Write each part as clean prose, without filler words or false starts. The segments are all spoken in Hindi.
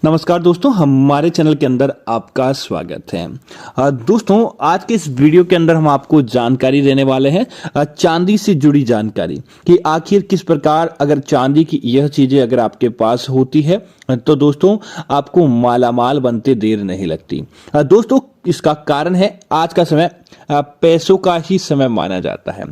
नमस्कार दोस्तों, हमारे चैनल के अंदर आपका स्वागत है। दोस्तों, आज के इस वीडियो के अंदर हम आपको जानकारी देने वाले हैं चांदी से जुड़ी जानकारी कि आखिर किस प्रकार अगर चांदी की यह चीजें अगर आपके पास होती है तो दोस्तों आपको मालामाल बनते देर नहीं लगती। दोस्तों, इसका कारण है आज का समय पैसों का ही समय माना जाता है।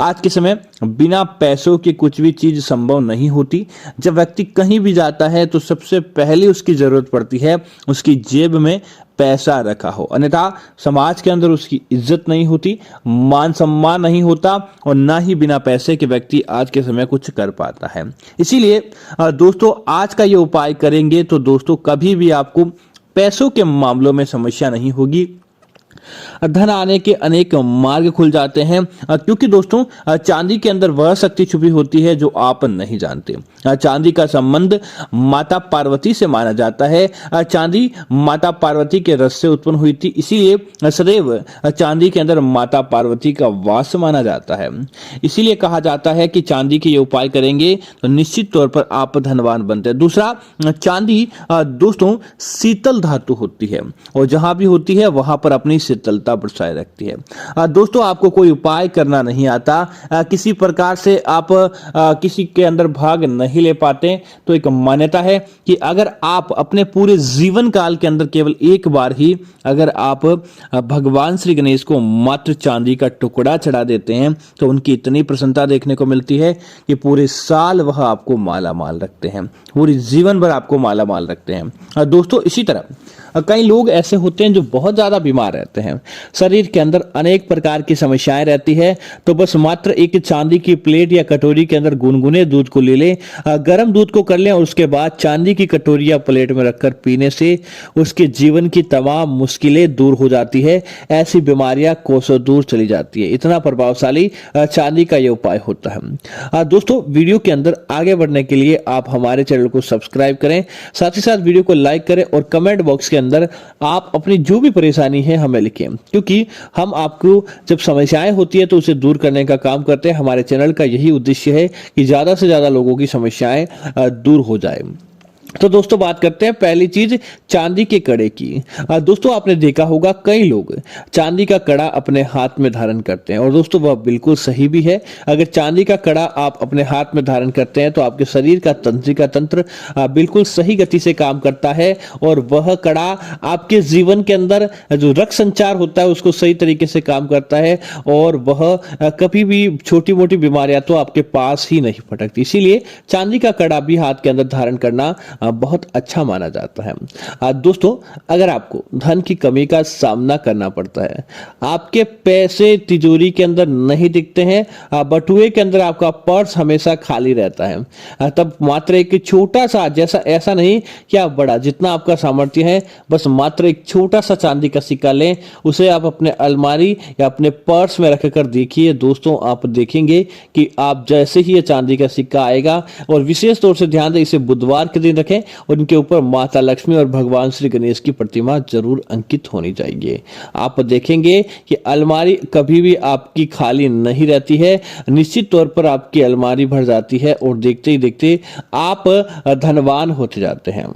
आज के समय बिना पैसों के कुछ भी चीज संभव नहीं होती। जब व्यक्ति कहीं भी जाता है तो सबसे पहले उसकी जरूरत पड़ती है उसकी जेब में पैसा रखा हो, अन्यथा समाज के अंदर उसकी इज्जत नहीं होती, मान सम्मान नहीं होता और ना ही बिना पैसे के व्यक्ति आज के समय कुछ कर पाता है। इसीलिए दोस्तों आज का ये उपाय करेंगे तो दोस्तों कभी भी आपको पैसों के मामलों में समस्या नहीं होगी। धन आने के अनेक मार्ग खुल जाते हैं क्योंकि दोस्तों चांदी के अंदर वह शक्ति छुपी होती है जो आप नहीं जानते। चांदी का संबंध माता पार्वती से माना जाता है। चांदी माता पार्वती के रस से उत्पन्न हुई थी, इसीलिए सदैव चांदी के अंदर माता पार्वती का वास माना जाता है। इसीलिए कहा जाता है कि चांदी के ये उपाय करेंगे तो निश्चित तौर पर आप धनवान बनते हैं। दूसरा, चांदी दोस्तों शीतल धातु होती है और जहां भी होती है वहां पर अपनी शीतलता बरसाए रखती है। दोस्तों, आपको कोई उपाय करना नहीं आता, किसी प्रकार से आप किसी के अंदर भाग नहीं ले पाते, तो एक मान्यता है कि अगर आप अपने पूरे जीवन काल के अंदर केवल एक बार ही अगर आप भगवान श्री गणेश को मात्र चांदी का टुकड़ा चढ़ा देते हैं तो उनकी इतनी प्रसन्नता देखने को मिलती है कि पूरे साल वह आपको माला माल रखते हैं, पूरी जीवन भर आपको माला माल रखते हैं। दोस्तों, इसी तरह कई लोग ऐसे होते हैं जो बहुत ज्यादा बीमार रहते हैं, शरीर के अंदर अनेक प्रकार की समस्याएं रहती है, तो बस मात्र एक चांदी की प्लेट या कटोरी के अंदर गुनगुने दूध को ले लें, गर्म दूध को कर लें और उसके बाद चांदी की कटोरी या प्लेट में रखकर पीने से उसके जीवन की तमाम मुश्किलें दूर हो जाती है। ऐसी बीमारियां कोसों दूर चली जाती है। इतना प्रभावशाली चांदी का यह उपाय होता है। दोस्तों, वीडियो के अंदर आगे बढ़ने के लिए आप हमारे चैनल को सब्सक्राइब करें, साथ ही साथ वीडियो को लाइक करें और कमेंट बॉक्स के अंदर आप अपनी जो भी परेशानी है हमें लिखें, क्योंकि हम आपको जब समस्याएं होती है तो उसे दूर करने का काम करते हैं। हमारे चैनल का यही उद्देश्य है कि ज्यादा से ज्यादा लोगों की समस्याएं दूर हो जाए। तो दोस्तों, बात करते हैं पहली चीज चांदी के कड़े की। दोस्तों, आपने देखा होगा कई लोग चांदी का कड़ा अपने हाथ में धारण करते हैं और दोस्तों वह बिल्कुल सही भी है। अगर चांदी का कड़ा आप अपने हाथ में धारण करते हैं तो आपके शरीर का तंत्रिका तंत्र बिल्कुल सही गति से काम करता है और वह कड़ा आपके जीवन के अंदर जो रक्त संचार होता है उसको सही तरीके से काम करता है और वह कभी भी छोटी मोटी बीमारियां तो आपके पास ही नहीं फटकती। इसीलिए चांदी का कड़ा भी हाथ के अंदर धारण करना बहुत अच्छा माना जाता है। दोस्तों, अगर आपको धन की कमी का सामना करना पड़ता है, आपके पैसे तिजोरी के अंदर नहीं दिखते हैं, बटुए के अंदर आपका पर्स हमेशा खाली रहता है, तब मात्र एक छोटा सा, जैसा ऐसा नहीं कि आप बड़ा, जितना आपका सामर्थ्य है बस मात्र एक छोटा सा चांदी का सिक्का लें, उसे आप अपने अलमारी या अपने पर्स में रखकर देखिए। दोस्तों, आप देखेंगे कि आप जैसे ही ये चांदी का सिक्का आएगा, और विशेष तौर से ध्यान दें इसे बुधवार के दिन रखें और इनके ऊपर माता लक्ष्मी और भगवान श्री गणेश की प्रतिमा जरूर अंकित होनी चाहिए। आप देखेंगे कि अलमारी कभी भी आपकी खाली नहीं रहती है, निश्चित तौर पर आपकी अलमारी भर जाती है और देखते ही देखते आप धनवान होते जाते हैं।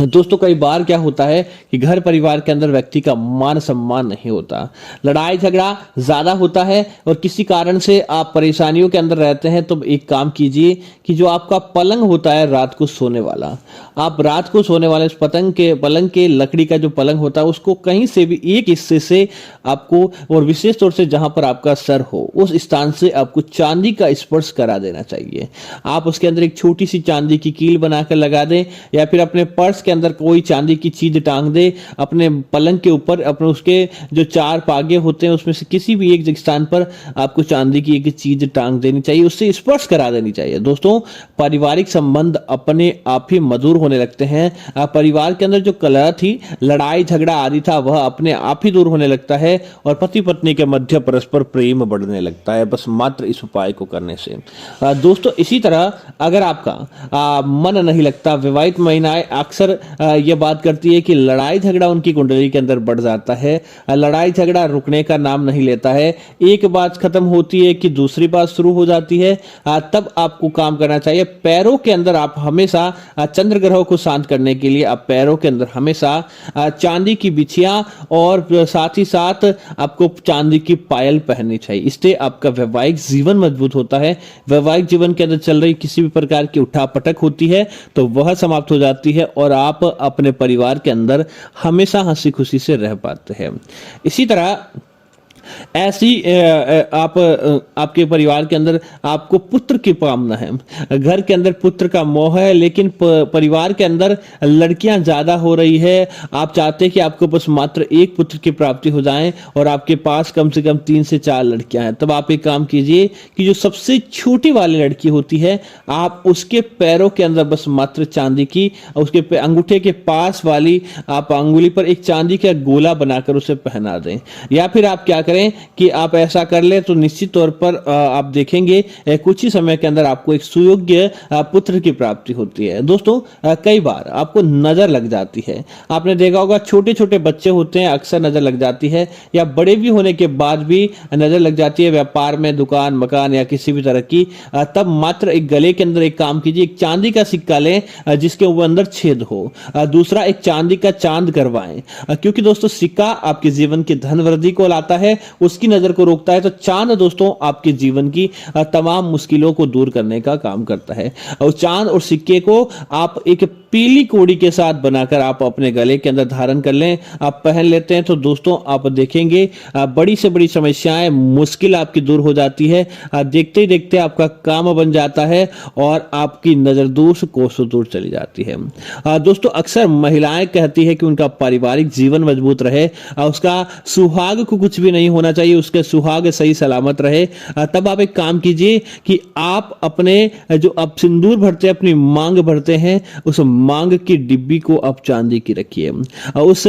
दोस्तों, कई बार क्या होता है कि घर परिवार के अंदर व्यक्ति का मान सम्मान नहीं होता, लड़ाई झगड़ा ज्यादा होता है और किसी कारण से आप परेशानियों के अंदर रहते हैं, तो एक काम कीजिए कि जो आपका पलंग होता है रात को सोने वाला, आप रात को सोने वाले उस पलंग के लकड़ी का जो पलंग होता है उसको कहीं से भी एक हिस्से से आपको, और विशेष तौर से जहां पर आपका सर हो उस स्थान से आपको चांदी का स्पर्श करा देना चाहिए। आप उसके अंदर एक छोटी सी चांदी की कील बनाकर लगा दें या फिर अपने पर्स के अंदर कोई चांदी की चीज टांग दे, अपने पलंग के ऊपर अपने उसके जो चार पागे होते हैं उसमें से किसी भी एक स्थान पर आपको चांदी की एक चीज टांग देनी चाहिए, उससे स्पर्श करा देनी चाहिए। दोस्तों, पारिवारिक संबंध अपने आप ही मधुर होने लगते हैं। परिवार के अंदर जो कलह थी, लड़ाई झगड़ा आदि था, वह अपने आप ही दूर होने लगता है और पति पत्नी के मध्य परस्पर प्रेम बढ़ने लगता है, बस मात्र इस उपाय को करने से। दोस्तों, इसी तरह अगर आपका मन नहीं लगता, विवाहित महिलाएं अक्सर अंदर यह बात करती है कि लड़ाई झगड़ा उनकी कुंडली के अंदर बढ़ जाता है। लड़ाई झगड़ा रुकने का नाम नहीं लेता है। एक बात खत्म होती है कि दूसरी बात शुरू हो जाती है। तब आपको काम करना चाहिए। पैरों के अंदर आप हमेशा चंद्र ग्रह को शांत करने के लिए आप पैरों के अंदर हमेशा चांदी की बिछियां और साथ ही साथ आपको चांदी की पायल पहननी चाहिए। इससे आपका वैवाहिक जीवन मजबूत होता है। वैवाहिक जीवन के अंदर चल रही किसी भी प्रकार की उठापटक होती है तो वह समाप्त हो जाती है और आप अपने परिवार के अंदर हमेशा हंसी खुशी से रह पाते हैं। इसी तरह ऐसी आपके परिवार के अंदर आपको पुत्र की कामना है। घर के अंदर पुत्र का मोह है, लेकिन परिवार के अंदर लड़कियां ज्यादा हो रही है। आप चाहते हैं कि आपको बस मात्र एक पुत्र की प्राप्ति हो जाए और आपके पास कम से कम 3 से 4 लड़कियां हैं। तब आप एक काम कीजिए कि जो सबसे छोटी वाली लड़की होती है आप उसके पैरों के अंदर बस मात्र चांदी की, उसके अंगूठे के पास वाली आप अंगुली पर एक चांदी का गोला बनाकर उसे पहना दें। या फिर आप क्या करें कि आप ऐसा कर ले तो निश्चित तौर पर आप देखेंगे कुछ ही समय के अंदर आपको एक सुयोग्य पुत्र की प्राप्ति होती है। दोस्तों कई बार आपको नजर लग जाती है। आपने देखा होगा छोटे छोटे बच्चे होते हैं, अक्सर नजर लग जाती है, या बड़े भी होने के बाद भी नजर लग जाती है व्यापार में, दुकान मकान या किसी भी तरह की। तब मात्र एक गले के अंदर एक काम कीजिए, एक चांदी का सिक्का लें जिसके ऊपर अंदर छेद हो। दूसरा एक चांदी का चांद करवाएं, क्योंकि दोस्तों सिक्का आपके जीवन की धन वृद्धि को लाता है, उसकी नजर को रोकता है। तो चांद दोस्तों आपके जीवन की तमाम मुश्किलों को दूर करने का काम करता है। और चांद और सिक्के को आप एक पीली कोड़ी के साथ बनाकर आप अपने गले के अंदर धारण कर लें, आप पहन लेते हैं तो दोस्तों आप देखेंगे बड़ी से बड़ी समस्याएं, मुश्किल आपकी दूर हो जाती है। देखते ही देखते आपका काम बन जाता है और आपकी नजर दूर से कोसों दूर चली जाती है। दोस्तों अक्सर महिलाएं कहती है कि उनका पारिवारिक जीवन मजबूत रहे, उसका सुहाग को कुछ भी नहीं होना चाहिए, उसके सुहाग सही सलामत रहे। तब आप एक काम कीजिए कि आप अपने जो आप सिंदूर भरते हैं, अपनी मांग भरते हैं, उस मांग की डिब्बी को आप चांदी की रखिए। उस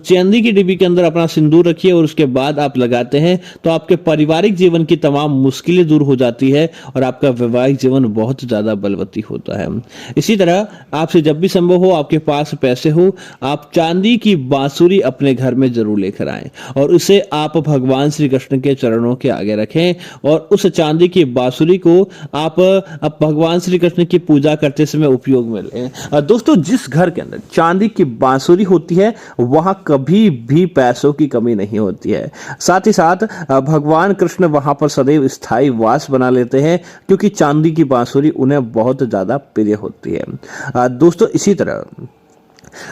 चांदी की डिब्बी के अंदर अपना सिंदूर रखिए और उसके बाद आप लगाते हैं तो आपके पारिवारिक जीवन की तमाम मुश्किलें दूर हो जाती है और आपका वैवाहिक जीवन बहुत ज्यादा बलवती होता है। इसी तरह आपसे जब भी संभव हो, आपके पास पैसे हो, आप चांदी की बांसुरी अपने घर में जरूर लेकर आएं और उसे आप भगवान श्री कृष्ण के चरणों के आगे रखें और उस चांदी की बांसुरी को आप भगवान श्री कृष्ण की पूजा करते समय उपयोग में लें। दोस्तों जिस घर के अंदर चांदी की बांसुरी होती है वहां कभी भी पैसों की कमी नहीं होती है। साथ ही साथ भगवान कृष्ण वहां पर सदैव स्थायी वास बना लेते हैं, क्योंकि चांदी की बांसुरी उन्हें बहुत ज्यादा प्रिय होती है। दोस्तों इसी तरह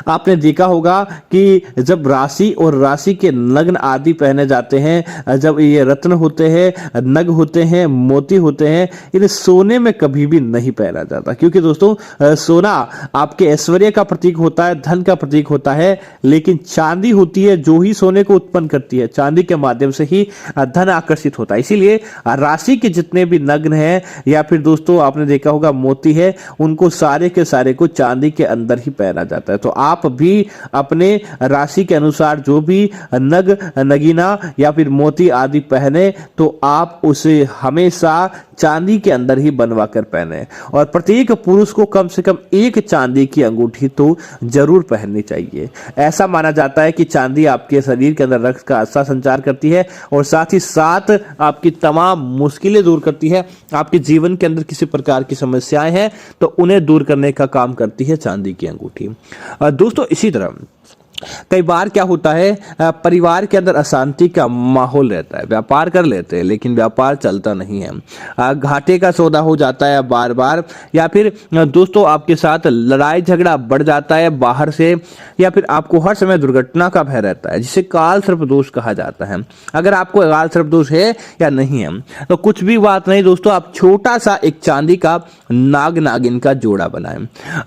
आपने देखा होगा कि जब राशि और राशि के नग्न आदि पहने जाते हैं, जब ये रत्न होते हैं, नग होते हैं, मोती होते हैं, इन्हें सोने में कभी भी नहीं पहना जाता, क्योंकि दोस्तों सोना आपके ऐश्वर्य का प्रतीक होता है, धन का प्रतीक होता है, लेकिन चांदी होती है जो ही सोने को उत्पन्न करती है। चांदी के माध्यम से ही धन आकर्षित होता है। इसीलिए राशि के जितने भी नग्न हैं या फिर दोस्तों आपने देखा होगा मोती है, उनको सारे के सारे को चांदी के अंदर ही पहना जाता है। तो आप भी अपने राशि के अनुसार जो भी नग नगीना या फिर मोती आदि पहने तो आप उसे हमेशा चांदी के अंदर ही बनवा कर पहने और प्रत्येक पुरुष को कम से कम एक चांदी की अंगूठी तो जरूर पहननी चाहिए। ऐसा माना जाता है कि चांदी आपके शरीर के अंदर रक्त का अच्छा संचार करती है और साथ ही साथ आपकी तमाम मुश्किलें दूर करती है। आपके जीवन के अंदर किसी प्रकार की समस्याएं हैं तो उन्हें दूर करने का काम करती है चांदी की अंगूठी। दोस्तों इसी तरह कई बार क्या होता है, परिवार के अंदर अशांति का माहौल रहता है, व्यापार कर लेते हैं लेकिन व्यापार चलता नहीं है, घाटे का सौदा हो जाता है बार बार, या फिर दोस्तों आपके साथ लड़ाई झगड़ा बढ़ जाता है बाहर से, या फिर आपको हर समय दुर्घटना का भय रहता है, जिसे काल सर्प दोष कहा जाता है। अगर आपको काल सर्प दोष है या नहीं है तो कुछ भी बात नहीं दोस्तों, आप छोटा सा एक चांदी का नाग नागिन का जोड़ा बनाएं।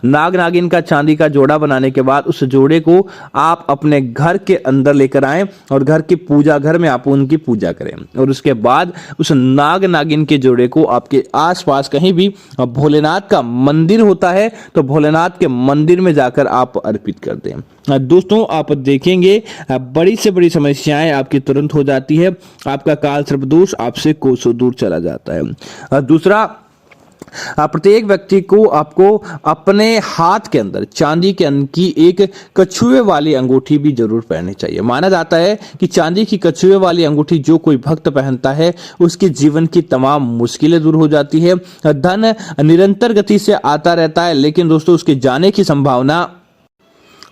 नाग नागिन का चांदी का जोड़ा बनाने के बाद उस जोड़े को आप अपने घर के अंदर लेकर आएं और घर की पूजा घर में आप उनकी पूजा करें और उसके बाद उस नाग नागिन के जोड़े को आपके आसपास कहीं भी भोलेनाथ का मंदिर होता है तो भोलेनाथ के मंदिर में जाकर आप अर्पित कर दें। दोस्तों आप देखेंगे बड़ी से बड़ी समस्याएं आपकी तुरंत हो जाती है, आपका काल सर्प दोष आपसे कोसों दूर चला जाता है। दूसरा प्रत्येक व्यक्ति को आपको अपने हाथ के अंदर चांदी की एक कछुए वाली अंगूठी भी जरूर पहननी चाहिए। माना जाता है कि चांदी की कछुए वाली अंगूठी जो कोई भक्त पहनता है उसके जीवन की तमाम मुश्किलें दूर हो जाती है। धन निरंतर गति से आता रहता है, लेकिन दोस्तों उसके जाने की संभावना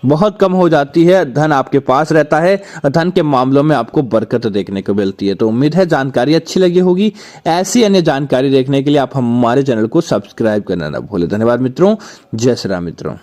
बहुत कम हो जाती है। धन आपके पास रहता है, धन के मामलों में आपको बरकत देखने को मिलती है। तो उम्मीद है जानकारी अच्छी लगी होगी। ऐसी अन्य जानकारी देखने के लिए आप हमारे चैनल को सब्सक्राइब करना ना भूलें। धन्यवाद मित्रों। जय श्री राम मित्रों।